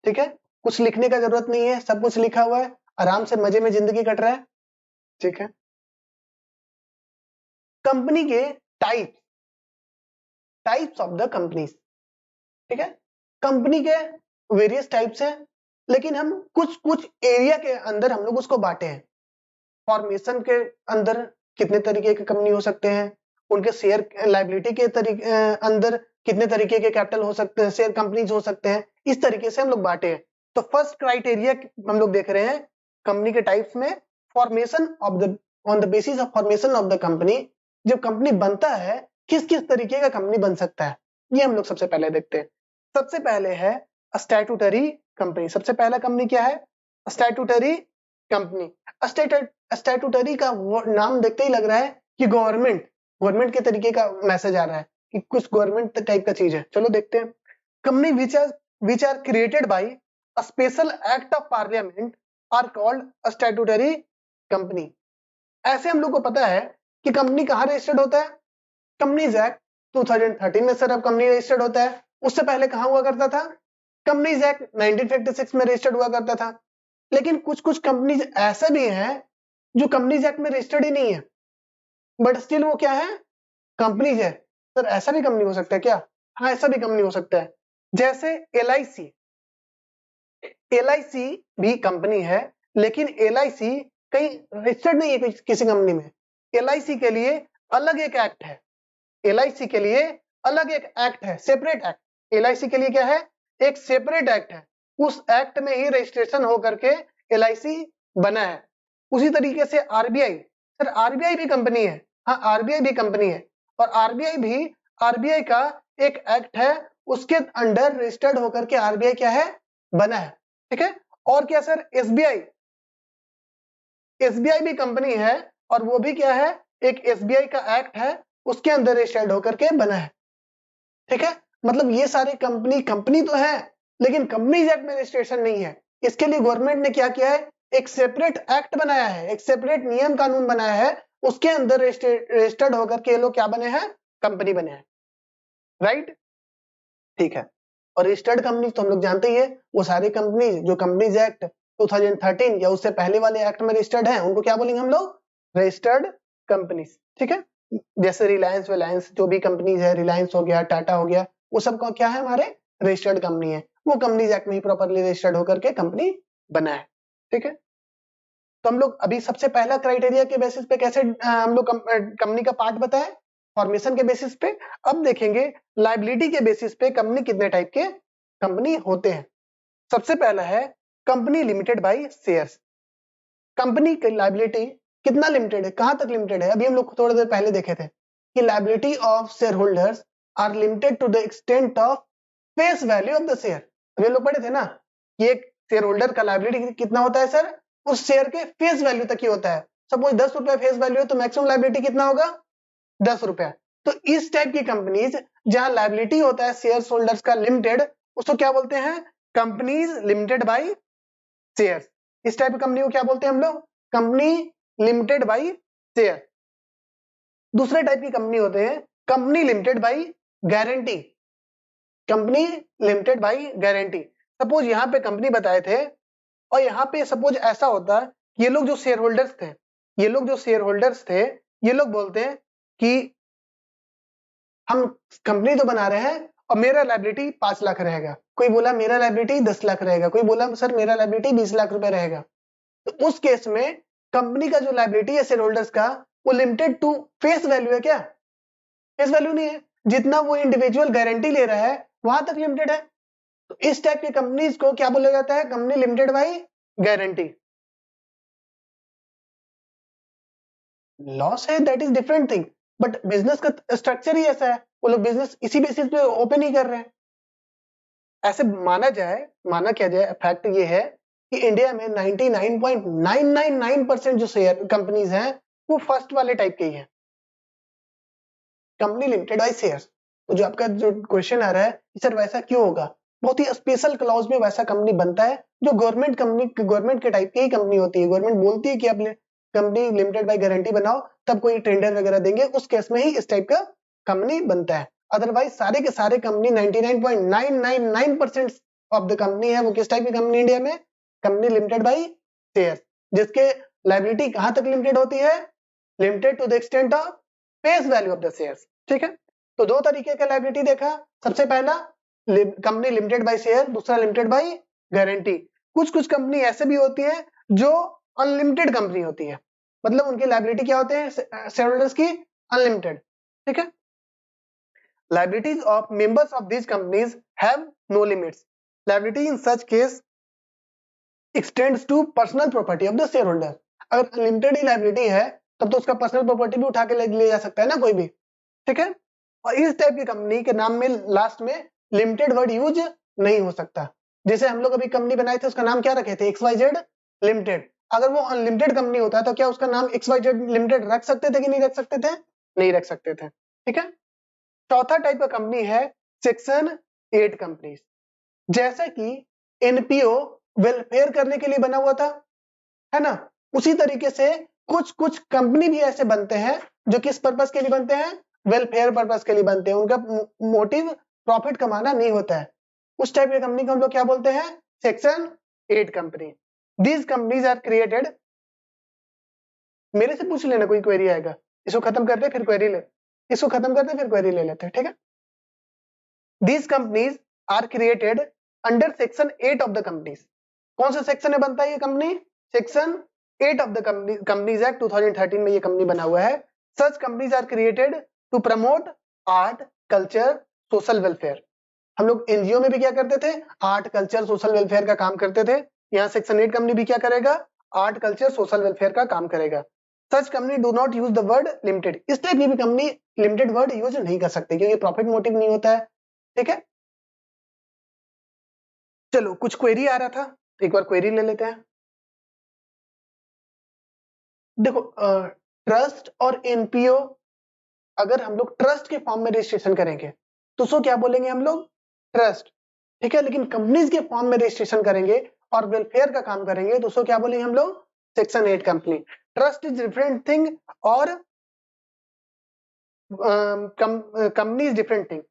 ठीक है, कुछ लिखने का जरूरत नहीं है, सब कुछ लिखा हुआ है, आराम से मजे में जिंदगी कट रहा है। ठीक है, कंपनी के टाइप्स ऑफ द कंपनीज। ठीक है, कंपनी के वेरियस टाइप्स हैं, लेकिन हम कुछ कुछ एरिया के अंदर हम लोग उसको बांटे हैं। फॉर्मेशन के अंदर कितने तरीके के कंपनी हो सकते हैं, उनके शेयर लाइबिलिटी के अंदर कितने तरीके के कैपिटल हो सकते हैं, शेयर कंपनीज हो सकते हैं। इस तरीके से हम लोग बांटे हैं। तो फर्स्ट क्राइटेरिया हम लोग देख रहे हैं कंपनी के टाइप्स में, formation of the on the basis of formation of the company. जब कंपनी बनता है, किस किस तरीके का कंपनी बन सकता है, ये हम लोग सबसे पहले देखते हैं। सबसे पहले है स्टैट्यूटरी कंपनी। सबसे पहला कंपनी क्या है? Statutory company. स्टैट्यूटरी का नाम देखते ही लग रहा है कि गवर्नमेंट के तरीके का मैसेज आ रहा है कि कुछ गवर्नमेंट टाइप का चीज है। चलो देखते हैं। Company which are created by a special act of parliament are called statutory company. ऐसे हम लोग को पता है कि कंपनी कहाँ रजिस्टर्ड होता है? कंपनीज एक्ट 2013 में सर अब कंपनी रजिस्टर्ड होता है। उससे पहले कहाँ हुआ करता था? कंपनीज एक्ट 1956 में रजिस्टर्ड हुआ करता था। लेकिन कुछ कुछ कंपनीज ऐसे भी हैं जो कंपनीज एक्ट में रजिस्टर्ड ही नहीं है, बट स्टिल वो क्या है? कंपनीज है। सर ऐसा भी कंपनी हो सकता है क्या? हाँ, ऐसा भी कंपनी हो सकता है। जैसे LIC। LIC भी कंपनी है, लेकिन LIC कहीं रजिस्टर्ड नहीं है किसी कंपनी में। LIC के लिए अलग एक एक्ट है। LIC के लिए अलग एक एक्ट है, सेपरेट एक्ट। LIC के लिए क्या है? एक सेपरेट एक्ट है। उस एक्ट में ही रजिस्ट्रेशन होकर के LIC बना है। उसी तरीके से RBI। सर RBI भी कंपनी है। हाँ, RBI भी कंपनी है, और RBI का एक एक्ट है, उसके अंडर रजिस्टर्ड होकर के RBI क्या है? बना है। ठीक है, और क्या सर? SBI भी कंपनी है, और वो भी क्या है? एक SBI का एक्ट है, उसके अंदर रजिस्टर्ड होकर के बना है। ठीक है, मतलब ये सारे कंपनी तो है, लेकिन कंपनीज एक्ट में रजिस्ट्रेशन नहीं है। इसके लिए गवर्नमेंट ने क्या किया है? एक सेपरेट एक्ट बनाया है, एक सेपरेट नियम कानून बनाया है, उसके अंदर रजिस्टर्ड होकर के ये लोग क्या बने हैं? कंपनी बने हैं। राइट, ठीक है। और रजिस्टर्ड कंपनी तो हम लोग जानते ही है, वो सारी कंपनी जो कंपनीज एक्ट 2013 या उससे पहले वाले एक्ट में रजिस्टर्ड है, उनको क्या बोलेंगे हम लोग? Registered companies. ठीक है, जैसे रिलायंस जो भी कंपनीज है, रिलायंस हो गया, टाटा हो गया, वो सब का क्या है? हमारे रजिस्टर्ड कंपनी है। वो कंपनीज एक्ट में ही प्रॉपरली रजिस्टर्ड होकर के कंपनी बना है। ठीक है, तो हम लोग अभी सबसे पहला क्राइटेरिया के बेसिस पे कैसे हम लोग कंपनी का पार्ट बताएं? फॉर्मेशन के बेसिस पे। अब देखेंगे लायबिलिटी के बेसिस पे कंपनी कितने टाइप के कंपनी होते हैं। सबसे पहला है company limited by shares. Company की लायबिलिटी कितना लिमिटेड है, कहां तक लिमिटेड है? अभी हम लोग थोड़ी देर पहले देखे थे कि liability of share holders are limited to the extent of face value of the share. ये लोग पढ़े थे ना कि एक शेयर होल्डर का लायबिलिटी कितना होता है सर, उस शेयर के फेस वैल्यू तक ही होता है। सपोज 10 रुपए फेस वैल्यू है तो मैक्सिमम लायबिलिटी कितना होगा, 10 रुपया। तो इस टाइप की कंपनीज जहां लायबिलिटी होता है शेयर होल्डर्स का लिमिटेड, उसको क्या बोलते हैं, कंपनीज लिमिटेड बाय शेयर। इस टाइप की कंपनी को क्या बोलते हैं हम लोग, कंपनी लिमिटेड बाय शेयर। दूसरे टाइप की कंपनी होते हैं company limited by guarantee, company limited by guarantee. Suppose यहाँ पे कंपनी बताए थे और यहाँ पे सपोज ऐसा होता है, ये लोग जो शेयर होल्डर्स थे, ये लोग जो शेयर होल्डर्स थे, ये लोग बोलते हैं कि हम कंपनी तो बना रहे हैं और मेरा लायबिलिटी 5 लाख रहेगा, कोई बोला मेरा लायबिलिटी 10 लाख रहेगा, कोई बोला सर मेरा लायबिलिटी 20 लाख रुपए रहेगा। तो उस केस में कंपनी का जो लायबिलिटी है शेयर होल्डर्स का, वो लिमिटेड टू फेस वैल्यू है क्या, फेस वैल्यू नहीं है, जितना वो इंडिविजुअल गारंटी ले रहा है वहां तक लिमिटेड है। तो इस टाइप की कंपनीज को क्या बोला जाता है, company limited by guarantee. Loss है that is different thing, but business का स्ट्रक्चर ही ऐसा है, वो लोग बिजनेस इसी बेसिस पे ओपन ही कर रहे हैं। ऐसे माना क्या जाए, फैक्ट ये है कि इंडिया में 99.999% जो शेयर कंपनीज हैं वो फर्स्ट वाले टाइप के ही हैं, कंपनी लिमिटेड बाय शेयर। तो जो आपका जो क्वेश्चन आ रहा है सर वैसा क्यों होगा, बहुत ही स्पेशल क्लॉज में वैसा कंपनी बनता है जो गवर्नमेंट के टाइप की ही कंपनी होती है। गवर्नमेंट बोलती है कि आप कंपनी लिमिटेड बाय गारंटी बनाओ, तब कोई टेंडर वगैरह देंगे, उस केस में ही इस टाइप का कंपनी बनता है। अदरवाइज सारे के सारे कंपनी 99.999% ऑफ द कंपनी है वो किस टाइप की कंपनी इंडिया में, कंपनी लिमिटेड बाय शेयर, जिसके लायबिलिटी कहां तक लिमिटेड होती है, limited to the extent of face value of the shares. ठीक है, तो दो तरीके का लायबिलिटी देखा, सबसे पहला कंपनी लिमिटेड बाय शेयर, दूसरा लिमिटेड बाय गारंटी। कुछ कुछ कंपनी ऐसे भी होती है जो अनलिमिटेड कंपनी होती है, मतलब उनकी लायबिलिटी क्या होते हैं शेयर होल्डर्स की, अनलिमिटेड। ठीक है, liabilities of members of these companies have no limits. Liability in such case extends to personal property of the shareholder. अगर अनलिमिटेड ही लायबिलिटी है तब तो उसका पर्सनल प्रॉपर्टी भी उठा के ले जा सकता है ना कोई भी। ठीक है, और इस टाइप की कंपनी के नाम में लास्ट में लिमिटेड वर्ड यूज नहीं हो सकता। जैसे हम लोग अभी कंपनी बनाए थे उसका नाम क्या रखे थे, XYZ लिमिटेड। अगर वो अनलिमिटेड कंपनी होता तो क्या उसका नाम XYZ लिमिटेड रख सकते थे कि नहीं रख सकते थे, नहीं रख सकते थे। ठीक है, चौथा टाइप का कंपनी है सेक्शन 8 कंपनी, जैसे कि एनपीओ वेलफेयर करने के लिए बना हुआ था, है ना, उसी तरीके से कुछ कुछ कंपनी भी ऐसे बनते हैं जो किस पर्पस के लिए बनते हैं, वेलफेयर पर्पस के लिए बनते हैं, उनका मोटिव प्रॉफिट कमाना नहीं होता है। उस टाइप की कंपनी को हम लोग क्या बोलते हैं, section 8 company. These companies are created, मेरे से पूछ लेना कोई क्वेरी आएगा, इसको खत्म करते फिर क्वेरी ले, इसको खत्म करते फिर क्वेरी ले लेते हैं। ठीक है, these companies are created under section 8 of the companies. कौन सा सेक्शन में बनता है ये company, section 8 of the companies act 2013 में ये कंपनी बना हुआ है। Such companies are created to promote art culture social welfare. हम लोग एनजीओ में भी क्या करते थे, आर्ट कल्चर सोशल वेलफेयर का काम करते थे, यहाँ सेक्शन 8 कंपनी भी क्या करेगा, आर्ट कल्चर सोशल वेलफेयर का काम करेगा। Such company do not use the word limited, इस टाइप की भी कंपनी लिमिटेड वर्ड यूज नहीं कर सकते क्योंकि प्रॉफिट मोटिव नहीं होता है। ठीक है, चलो कुछ क्वेरी आ रहा था, एक बार क्वेरी ले लेते हैं। देखो ट्रस्ट और एनपीओ अगर हम लोग ट्रस्ट के फॉर्म में रजिस्ट्रेशन करेंगे तो उसको क्या बोलेंगे हम लोग, ट्रस्ट। ठीक है, लेकिन कंपनीज के फॉर्म में रजिस्ट्रेशन करेंगे और वेलफेयर का काम करेंगे तो उसको क्या बोलेंगे हम लोग, section 8 company. Trust is different thing और कंपनी इज डिफरेंट थिंग।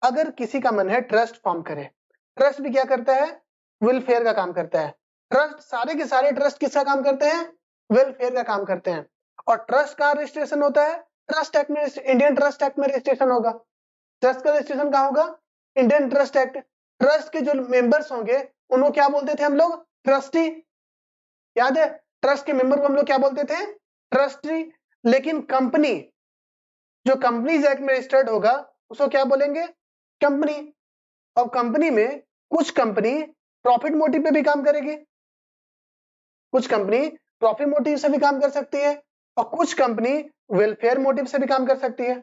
अगर किसी का मन है ट्रस्ट फॉर्म करे, ट्रस्ट भी क्या करता है, वेलफेयर का काम करता है। ट्रस्ट सारे के सारे ट्रस्ट किसका काम करते हैं, वेलफेयर का काम करते हैं। और ट्रस्ट का रजिस्ट्रेशन होता है ट्रस्ट एक्ट में, इंडियन ट्रस्ट एक्ट में रजिस्ट्रेशन होगा। ट्रस्ट का रजिस्ट्रेशन कहाँ होगा, इंडियन ट्रस्ट एक्ट। ट्रस्ट के जो मेंबर्स होंगे उनको क्या बोलते थे हम लोग, ट्रस्टी। याद है, ट्रस्ट के मेंबर को हम लोग क्या बोलते थे, ट्रस्टी। लेकिन कंपनी, जो कंपनीज एक्ट में रजिस्टर्ड होगा उसको क्या बोलेंगे, कंपनी। और कंपनी में कुछ कंपनी प्रॉफिट मोटिव पे भी काम करेगी, कुछ कंपनी प्रॉफिट मोटिव से भी काम कर सकती है और कुछ कंपनी वेलफेयर मोटिव से भी काम कर सकती है।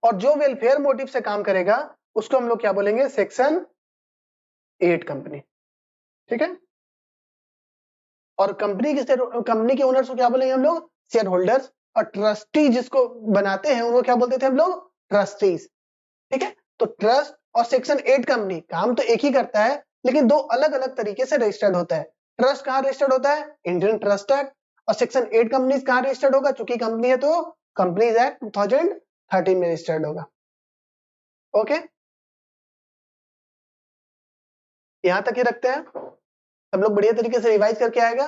और जो वेलफेयर मोटिव से काम करेगा उसको हम लोग क्या बोलेंगे, सेक्शन 8 कंपनी। ठीक है, और कंपनी के ओनर्स को क्या बोलेंगे हम लोग, शेयर होल्डर्स। और ट्रस्टी जिसको बनाते हैं उनको क्या बोलते थे हम लोग, ट्रस्टीज। ठीक है, तो ट्रस्ट और सेक्शन 8 कंपनी काम तो एक ही करता है, लेकिन दो अलग अलग तरीके से रजिस्टर्ड होता है। ट्रस्ट कहाँ रजिस्टर्ड होता है, इंडियन ट्रस्ट एक्ट। और सेक्शन 8 कंपनी कहाँ रजिस्टर्ड होगा, चूंकि कंपनी है तो कंपनीज एक्ट 2013 में रजिस्टर्ड होगा। ओके, यहां तक ही रखते हैं, सब लोग बढ़िया तरीके से रिवाइज करके आएगा।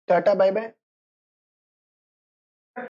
Tata bye bye.